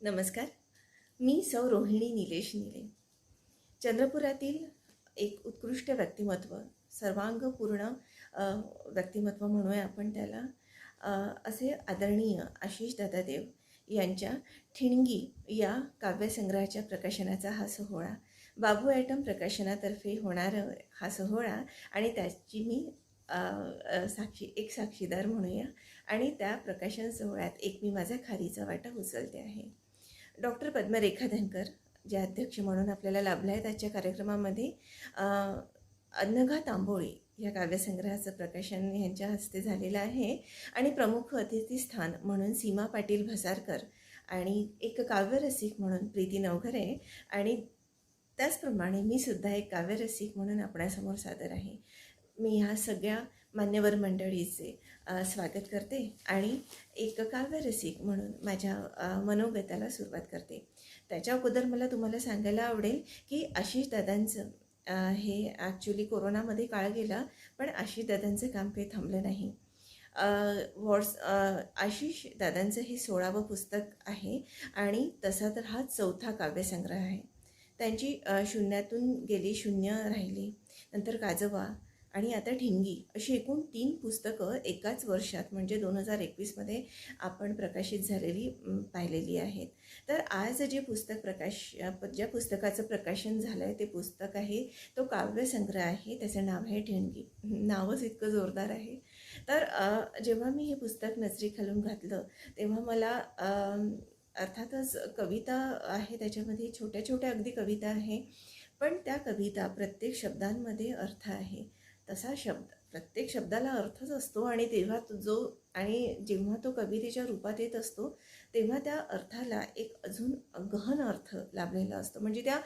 नमस्कार. मी सौ रोहिणी निलेश निले. चंद्रपुरातील एक उत्कृष्ट व्यक्तिमत्व, सर्वांगपूर्ण अ, व्यक्तिमत्व म्हणूया आपण त्याला. अ, असे आदरणीय आशिष दादादेव यांच्या ठिणगी या काव्यसंग्रहाच्या प्रकाशनाचा हा सोहळा, बाबू ॲटम प्रकाशनातर्फे होणारा हा सोहळा आणि त्याची मी एक साक्षीदार म्हणूया आणि त्या प्रकाशन सोहळ्यात एक मी माझा खारीचा वाटा उचलते आहे. डॉक्टर पद्मरेखा धनकर ज्या अध्यक्ष म्हणून आपल्याला लाभल्या आहेत आजच्या कार्यक्रमामध्ये, अ, अनघा तांबोळी या काव्यसंग्रहाचं प्रकाशन यांच्या हस्ते झालेलं आहे आणि प्रमुख अतिथीस्थान म्हणून सीमा पाटील भसारकर आणि एक काव्यरसिक म्हणून प्रीती नवघरे आणि त्याचप्रमाणे मी सुद्धा एक काव्यरसिक म्हणून आपणासमोर सादर आहे. मी ह्या सगळ्या मान्यवर मंडळीचे स्वागत करते आणि एक काव्यरसिक म्हणून माझ्या मनोगताला सुरुवात करते. त्याच्या अगोदर मला तुम्हाला सांगायला आवडेल की आशिष दादांचं हे ॲक्च्युली कोरोनामध्ये काळ गेला, पण आशिष दादांचं काम काही थांबलं नाही. आशिष दादांचं हे 16वं पुस्तक आहे आणि तसा तर हा 4था काव्यसंग्रह आहे. त्यांची शून्यातून गेली, शून्य राहिली, नंतर काजवा आणि आता ठिणगी अशी एकूण 3 पुस्तकं एकाच वर्षात म्हणजे 2021मध्ये आपण प्रकाशित झालेली पाहिलेली आहेत. तर आज जे पुस्तक ज्या पुस्तकाचं प्रकाशन झालं आहे ते पुस्तक आहे, तो काव्यसंग्रह आहे. त्याचं नाव आहे ठिणगी. नावच इतकं जोरदार आहे. तर जेव्हा मी हे पुस्तक नजरेखालून घातलं तेव्हा मला अर्थातच कविता आहे, त्याच्यामध्ये छोट्या छोट्या अगदी कविता आहे, पण त्या कविता प्रत्येक शब्दांमध्ये अर्थ आहे. तसा प्रत्येक शब्दाला अर्थच असतो आणि जेव्हा तो कवितेच्या रूपात येत असतो तेव्हा त्या अर्थाला एक अजून गहन अर्थ लाभलेला असतो. म्हणजे त्या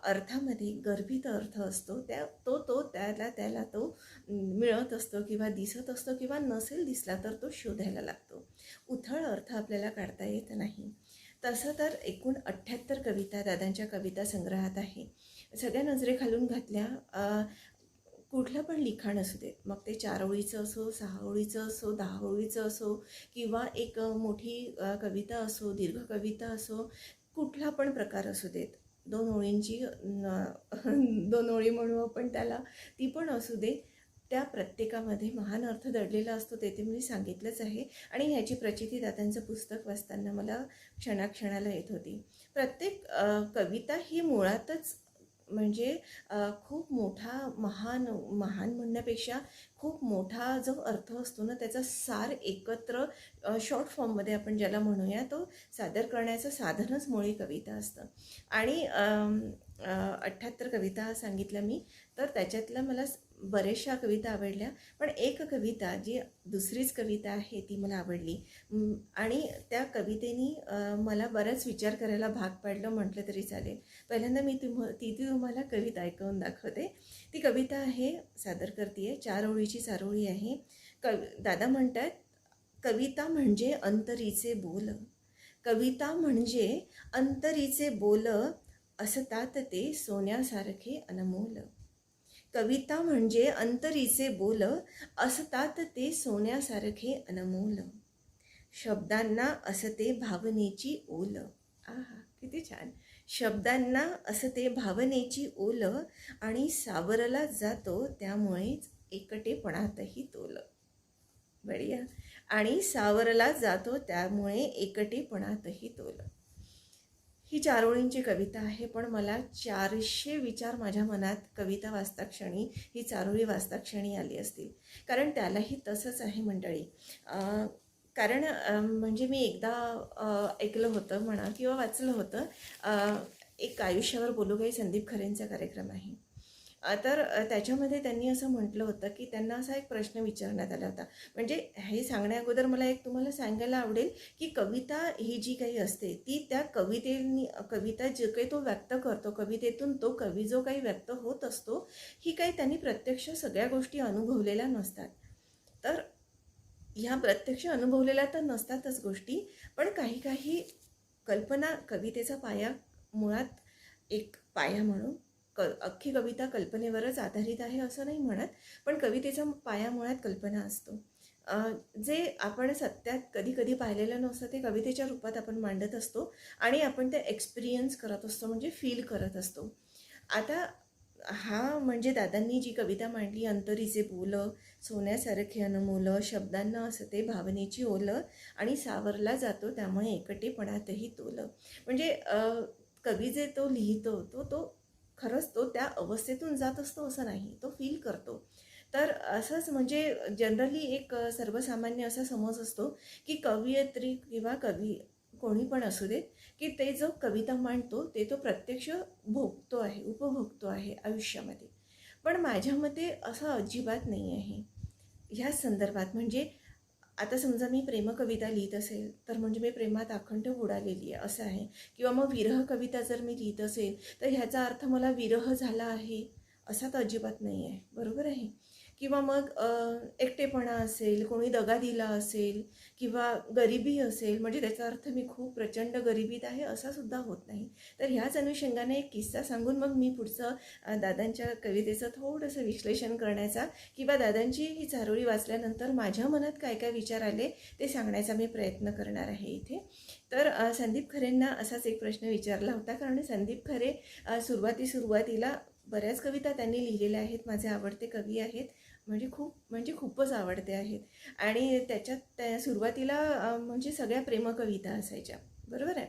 अर्थामध्ये गर्भित अर्थ असतो. त्याला तो मिळत असतो किंवा दिसत असतो किंवा नसेल दिसला तर तो शोधायला लागतो. उथळ अर्थ आपल्याला काढता येत नाही. तसं तर एकूण 78 कविता दादांच्या कविता संग्रहात आहे. सगळ्या नजरेखालून घातल्या. कुठलं पण लिखाण असू दे, मग ते 4 ओळीचं असो, 6 ओळीचं असो, 10 ओळीचं असो किंवा एक मोठी कविता असो, दीर्घ कविता असो, कुठला पण प्रकार असू देत, 2 ओळींची 2 ओळी म्हणू आपण त्याला, ती पण असू दे, त्या प्रत्येकामध्ये महान अर्थ दडलेला असतो. ते मी सांगितलंच आहे आणि ह्याची प्रचिती दादांचं पुस्तक वाचताना मला क्षणाक्षणाला येत होती. प्रत्येक कविता ही मुळातच म्हणजे खूप मोठा महान महान म्हणण्यापेक्षा खूप मोठा जो अर्थ असतो ना, त्याचा सार एकत्र शॉर्ट फॉर्ममध्ये आपण ज्याला म्हणूया तो सादर करण्याचं साधनच मुळी कविता असतं. आणि 78 कविता सांगितल्या मी, तर त्याच्यातल्या मला बऱ्याचशा कविता आवडल्या, पण एक कविता जी दुसरीच कविता आहे ती मला आवडली आणि त्या कवितेनी मला बराच विचार करायला भाग पाडलं म्हटलं तरी चालेल. पहिल्यांदा मी तुम्हाला कविता ऐकवून दाखवते. ती कविता आहे, सादर करते आहे. 4 ओळीची 4 ओळी आहे. दादा म्हणतात, कविता म्हणजे अंतरीचे बोल, कविता म्हणजे अंतरीचे बोल, असतात ते सोन्यासारखे अनमोल. कविता म्हणजे अंतरीचे बोल, असतात ते सोन्यासारखे अनमोल. शब्दांना असते भावनेची ओल. आहा, किती छान. शब्दांना असते भावनेची ओल आणि सावरला जातो त्यामुळेच एकटेपणातही तोल. बढिया. आणि सावरला जातो त्यामुळे एकटेपणातही तोल. ही 4 ओळींची कविता आहे, पण मला 400 विचार माझ्या मनात कविता वाचताक्षणी, ही 4 ओळी वाचताक्षणी आली असतील. कारण त्यालाही तसंच आहे मंडळी. कारण म्हणजे मी एकदा ऐकलं होतं म्हणा किंवा वाचलं होतं. एक आयुष्यावर बोलू काही संदीप खरेंचा कार्यक्रम आहे. तर त्याच्यामध्ये त्यांनी असं म्हटलं होतं की त्यांना असा एक प्रश्न विचारण्यात आला होता. म्हणजे हे सांगण्या अगोदर मला एक तुम्हाला सांगायला आवडेल की कविता ही जी काही असते ती त्या कविता जे काही तो व्यक्त करतो, कवितेतून तो कवी जो काही व्यक्त होत असतो, ही काही त्यांनी प्रत्यक्ष सगळ्या गोष्टी अनुभवलेल्या नसतात. तर ह्या प्रत्यक्ष अनुभवलेल्या तर नसतातच गोष्टी, पण काही काही कल्पना, कवितेचा पाया मुळात एक पाया म्हणून अख्खी कविता कल्पनेवरच आधारित आहे असं नाही म्हणत, पण कवितेचा पाया मुळात कल्पना असतो. जे आपण सत्यात कधी कधी पाहिलेलं नसतं ते कवितेच्या रूपात आपण मांडत असतो आणि आपण ते एक्सपिरियन्स करत असतो, म्हणजे फील करत असतो. आता हा म्हणजे दादांनी जी कविता मांडली, अंतरीचे बोल सोन्यासारखे अनमोल, शब्दांना असते भावनेची ओल आणि सावरला जातो त्यामुळे एकटेपणातही तोल. म्हणजे कवी जे तो लिहितो तो खरंच तो त्या अवस्थेतून जात असतो असं नाही, तो फील करतो. तर असंच म्हणजे जनरली एक सर्वसामान्य असा समज असतो की कवयित्री किंवा कवी कोणी पण असू देत, की ते जो कविता मांडतो ते तो प्रत्यक्ष भोगतो आहे, उपभोगतो आहे आयुष्यामध्ये. पण माझ्या मते असं अजिबात नाही आहे ह्या संदर्भात. म्हणजे आता समजा मी प्रेमकविता लिहित असेल तर म्हणजे मी प्रेमात अखंड बुडालेली आहे असं आहे, किंवा मग विरह कविता जर मी लिहित असेल तर ह्याचा अर्थ मला विरह झाला आहे असा तर अजिबात नाही आहे, बरोबर आहे. किंवा मग एकटेपणा असेल, कोणी दगा दिला असेल किंवा गरिबी असेल म्हणजे त्याचा अर्थ मी खूप प्रचंड गरिबीत आहे असा सुद्धा होत नाही. तर ह्याच अनुषंगाने एक किस्सा सांगून मग मी पुढचं दादांच्या कवितेचं थोडंसं विश्लेषण करण्याचा किंवा दादांची ही चारोळी वाचल्यानंतर माझ्या मनात काय काय विचार आले ते सांगण्याचा मी प्रयत्न करणार आहे इथे. तर संदीप खरेंना असाच एक प्रश्न विचारला होता, कारण संदीप खरे सुरुवातीला बऱ्याच कविता त्यांनी लिहिलेल्या आहेत, माझे आवडते कवी आहेत, म्हणजे खूपच आवडते आहेत. आणि त्याच्यात त्या सुरुवातीला म्हणजे सगळ्या प्रेमकविता असायच्या, बरोबर आहे.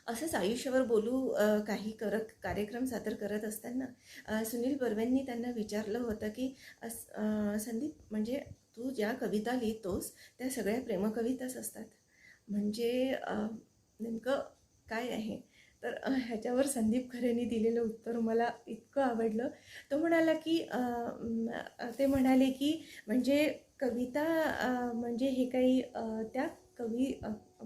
असंच आयुष्यावर बोलू काही कार्यक्रम सादर करत असताना सुनील बर्वेंनी त्यांना विचारलं होतं की संदीप, म्हणजे तू ज्या कविता लिहितोस त्या सगळ्या प्रेमकविताच असतात, म्हणजे नेमकं काय आहे. तर ह्याच्यावर संदीप खरेंनी दिलेलं उत्तर मला इतकं आवडलं. तो म्हणाला की ते म्हणाले की म्हणजे कविता म्हणजे हे काही त्या कवी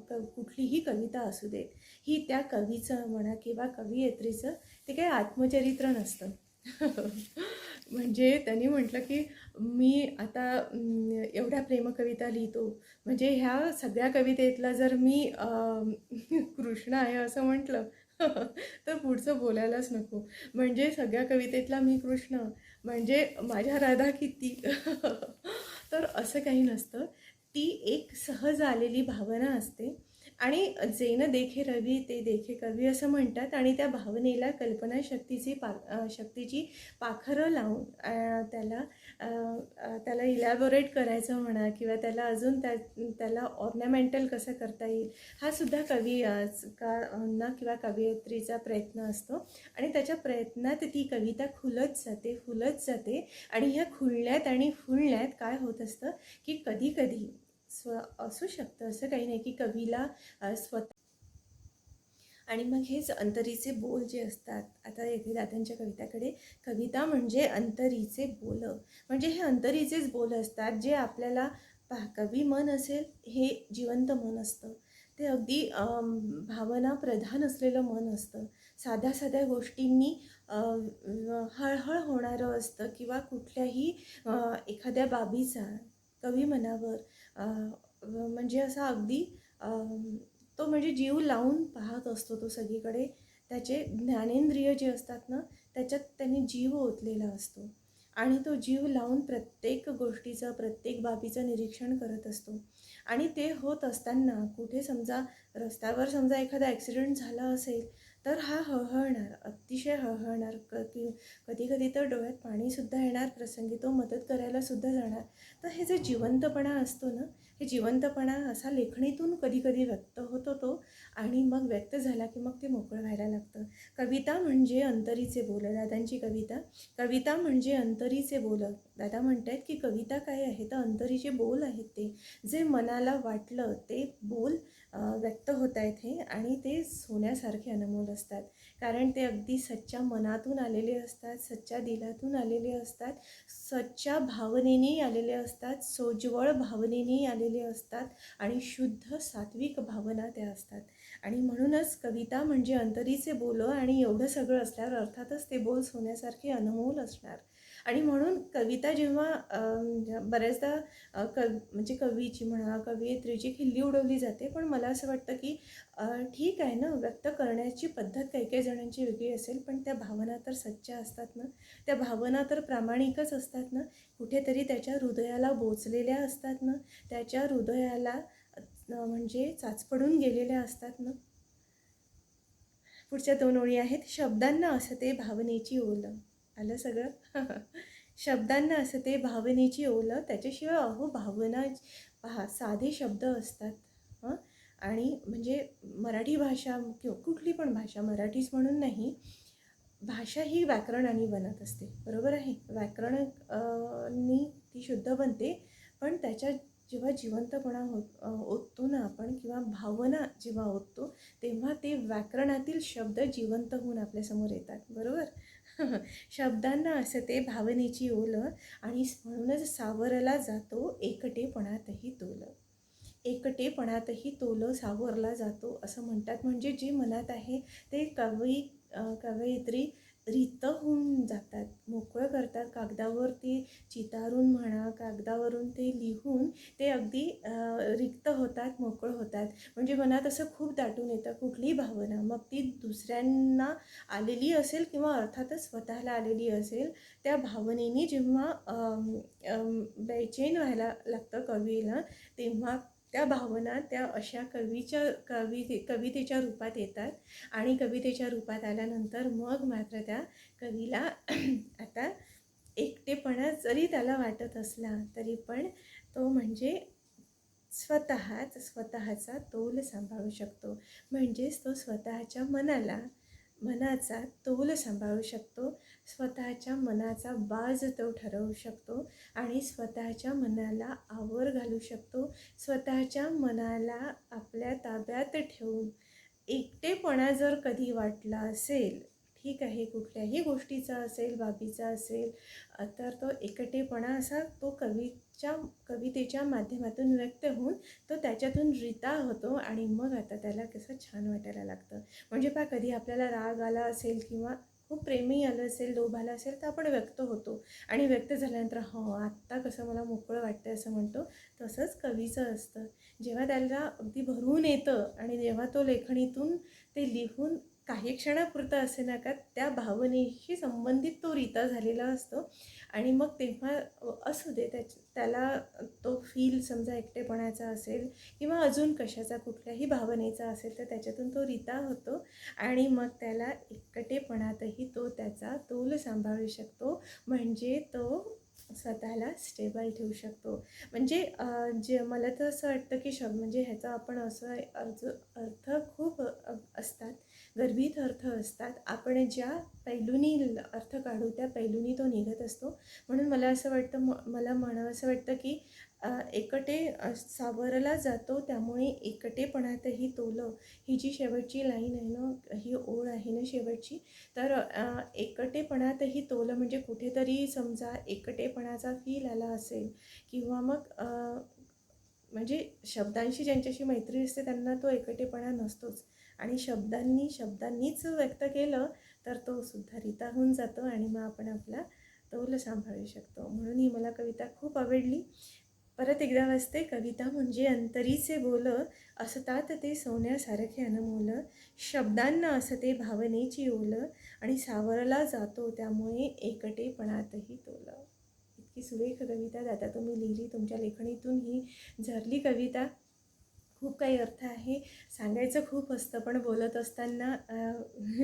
कुठलीही कविता असू दे, ही त्या कवीचं म्हणा किंवा कवयित्रीचं ते काही आत्मचरित्र नसतं. म्हणजे त्यांनी म्हटलं की मी आता एवढ्या प्रेमकविता लिहितो, म्हणजे ह्या सगळ्या कवितेतला जर मी कृष्ण आहे असं म्हटलं तर पुढचं बोलायलाच नको. म्हणजे सगळ्या कवितेतला मी कृष्ण म्हणजे माझ्या राधा किती. तर असं काही नसतं. ती एक सहज आलेली भावना असते आणि जे न देखे रवी ते देखे कवी असं म्हणतात, आणि त्या भावनेला शक्तीची पाखरं लावून त्याला इलॅबोरेट करायचं म्हणा किंवा त्याला अजून त्याला ऑर्नामेंटल कसं करता येईल हा सुद्धा किंवा कवयित्रीचा प्रयत्न असतो. आणि त्याच्या प्रयत्नात ती कविता फुलत जाते आणि ह्या खुलण्यात आणि फुलण्यात काय होत असतं की कधी कधी असू शकतं, असं काही नाही की कवीला स्वतः. आणि मग हेच अंतरीचे बोल जे असतात, आता येथे दादांच्या कविताकडे, कविता म्हणजे अंतरीचे बोल, म्हणजे हे अंतरीचेच बोल असतात जे आपल्याला कवी मन असेल हे जिवंत मन असतं, ते अगदी भावना प्रधान असलेलं मन असतं. साध्या साध्या गोष्टींनी हळहळ होणारं असतं किंवा कुठल्याही एखाद्या बाबीचा कवी मनावर म्हणजे असा अगदी तो म्हणजे जीव लावून पाहत असतो तो सगळीकडे. त्याचे ज्ञानेंद्रिय जे असतात ना त्याच्यात त्यांनी जीव ओतलेला असतो आणि तो जीव लावून प्रत्येक गोष्टीचं प्रत्येक बाबीचं निरीक्षण करत असतो. आणि ते होत असताना कुठे समजा रस्त्यावर समजा एखादा ॲक्सिडेंट झाला असेल तर हा हळहळणार, अतिशय हळहळणार, कधी कधी तर डोळ्यात पाणीसुद्धा येणार, प्रसंगी तो मदत करायला सुद्धा जाणार. तर हे जे जिवंतपणा असतो ना, हे जिवंतपणा असा लेखणीतून कधी कधी व्यक्त होतो तो, आणि मग व्यक्त झाला की मग ते मोकळं व्हायला लागतं. कविता म्हणजे अंतरीचे बोल, दादांची कविता, कविता म्हणजे अंतरीचे बोल. दादा म्हणत आहेत की कविता काय आहे तर अंतरीचे बोल आहेत, ते जे मनाला वाटलं ते बोल व्यक्त होत आहेत हे, आणि ते सोन्यासारखे अनमोल असतात, कारण ते अगदी सच्च्या मनातून आलेले असतात, सच्च्या दिलातून आलेले असतात, सच्च्या भावनेने आलेले असतात, सोज्वळ भावनेने आलेले असतात आणि शुद्ध सात्विक भावना त्या असतात. आणि म्हणूनच कविता म्हणजे अंतरीचे बोल, आणि एवढं सगळं असल्यावर अर्थातच ते बोल सोन्यासारखे अनमोल असणार. आणि म्हणून कविता जेव्हा बऱ्याचदा म्हणजे कवीची म्हणा, कवयित्रीची खिल्ली उडवली जाते. पण मला असं वाटतं की ठीक आहे ना, व्यक्त करण्याची पद्धत काही काही जणांची वेगळी असेल, पण त्या भावना तर सच्च्या असतात ना, त्या भावना तर प्रामाणिकच असतात ना, कुठेतरी त्याच्या हृदयाला बोचलेल्या असतात ना, त्याच्या हृदयाला म्हणजे चाचपडून गेलेल्या असतात ना. पुढच्या 2 ओळी आहेत. शब्दांना असते भावनेची ओल. आलं सगळं? शब्दांना असते भावनेची ओल, त्याच्याशिवाय अहो भावना पहा साधे शब्द असतात. हं? आणि म्हणजे मराठी भाषा किंवा कुठली पण भाषा, मराठीच म्हणून नाही, भाषा ही व्याकरणाने बनत असते, बरोबर आहे. व्याकरण नी ती शुद्ध बनते, पण त्याच्यात जेव्हा जिवंतपणा ओततो ना आपण, किंवा भावना जेव्हा ओततो, तेव्हा ते व्याकरणातील शब्द जिवंत होऊन आपल्यासमोर येतात, बरोबर. शब्दांना असते भावनेची ओल, आणि म्हणूनच सावरला जातो एकटेपणातही तोल. एकटेपणातही तोल सावरला जातो असं म्हणतात. म्हणजे जे मनात आहे ते कवयित्री रिक्त होऊन जातात, मोकळं करतात कागदावर. ते चितारून म्हणा, कागदावरून ते लिहून ते अगदी रिक्त होतात, मोकळं होतात. म्हणजे मनात असं खूप दाटून येतं कुठलीही भावना, मग ती दुसऱ्यांना आलेली असेल किंवा अर्थातच स्वतःला आलेली असेल. त्या भावनेने जेव्हा बेचैन व्हायला लागतं कवीला, तेव्हा त्या भावना त्या अशा कवितेच्या रूपात येतात. आणि कवितेच्या रूपात आल्यानंतर मग मात्र त्या कवीला आता एकटेपणा जरी त्याला वाटत असला तरी पण तो म्हणजे स्वतःचा तोल सांभाळू शकतो. म्हणजेच तो स्वतःच्या मनाचा तोल सांभाळू शकतो, स्वतःच्या मनाचा बाज तो ठरवू शकतो, आणि स्वतःच्या मनाला आवर घालू शकतो, स्वतःच्या मनाला आपल्या ताब्यात ठेवून. एकटेपणा जर कधी वाटला असेल, ठीक आहे, कुठल्याही गोष्टीचा असेल, बाबीचा असेल, तर तो एकटेपणा असा तो कवितेच्या माध्यमातून व्यक्त होऊन तो त्याच्यातून रिता होतो, आणि मग आता त्याला कसं छान वाटायला लागतं. म्हणजे पहा, कधी आपल्याला राग आला असेल किंवा खूप प्रेमही आलं असेल, लोभ आला असेल, तर आपण व्यक्त होतो, आणि व्यक्त झाल्यानंतर हो आत्ता कसं मला मोकळं वाटतं असं म्हणतो. तसंच कवीचं असतं. जेव्हा त्याला अगदी भरून येतं आणि जेव्हा तो लेखणीतून ते लिहून काही क्षणापुरतं असे ना का त्या भावनेशी संबंधित तो रीता झालेला असतो, आणि मग तेव्हा असू दे त्याला तो फील समजा एकटेपणाचा असेल किंवा अजून कशाचा कुठल्याही भावनेचा असेल, तर त्याच्यातून तो रीता होतो, आणि मग त्याला एकटेपणातही तो त्याचा तोल सांभाळू शकतो. म्हणजे तो स्वतःला स्टेबल ठेवू शकतो. म्हणजे जे मला तर असं वाटतं की म्हणजे ह्याचा आपण असं अर्थ खूप असतात, गर्भित अर्थ असतात. आपण ज्या पैलूनी अर्थ काढू त्या पैलूनी तो निघत असतो. म्हणून मला असं वाटतं, मला म्हणावं असं वाटतं की सावरला जातो त्यामुळे एकटेपणातही तोल, ही जी शेवटची लाईन आहे ना, ही ओळ आहे ना शेवटची, तर एकटेपणातही तोल म्हणजे कुठेतरी समजा एकटेपणाचा फील आला असेल, किंवा मग म्हणजे शब्दांशी ज्यांच्याशी मैत्री असते त्यांना तो एकटेपणा नसतोच, आणि शब्दांनीच व्यक्त केलं तर तो सुद्धा रीता होऊन जातो, आणि मग आपण आपला तोल सांभाळू शकतो. म्हणून ही मला कविता खूप आवडली. परत एकदा वाचते. कविता म्हणजे अंतरीचे बोल, असतात ते सोन्यासारखे अनमोल. शब्दांना असते भावनेची ओल, आणि सावरला जातो त्यामुळे एकटेपणातही तोल. इतकी सुरेख कविता दादा तुम्ही लिहिली, तुमच्या लेखणीतून ही झरली कविता. खूप काही अर्थ आहे, सांगायचं खूप असतं, पण बोलत असताना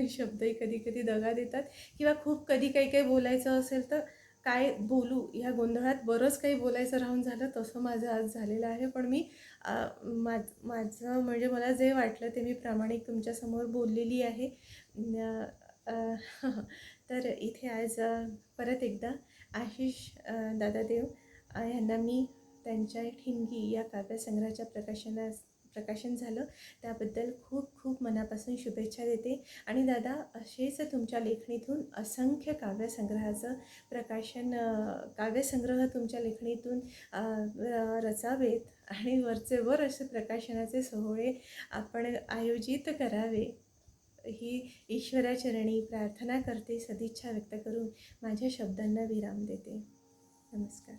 शब्दही कधी कधी दगा देतात, किंवा खूप कधी काही काही बोलायचं असेल तर काय बोलू ह्या गोंधळात बरंच काही बोलायचं राहून झालं. तसं माझं आज झालेलं आहे. पण मी माझं म्हणजे मला जे वाटलं ते मी प्रामाणिक तुमच्यासमोर बोललेली आहे. तर इथे आज परत एकदा आशिष दादादेव यांना मी त्यांच्या ठिणगी या काव्यसंग्रहाच्या प्रकाशन झालं त्याबद्दल खूप खूप मनापासून शुभेच्छा देते. आणि दादा असेच तुमच्या लेखणीतून असंख्य काव्यसंग्रह तुमच्या लेखणीतून रचावेत, आणि वरचे वर असे प्रकाशनाचे सोहळे आपण आयोजित करावे, ही ईश्वराचरणी प्रार्थना करते, सदिच्छा व्यक्त करून माझ्या शब्दांना विराम देते. नमस्कार.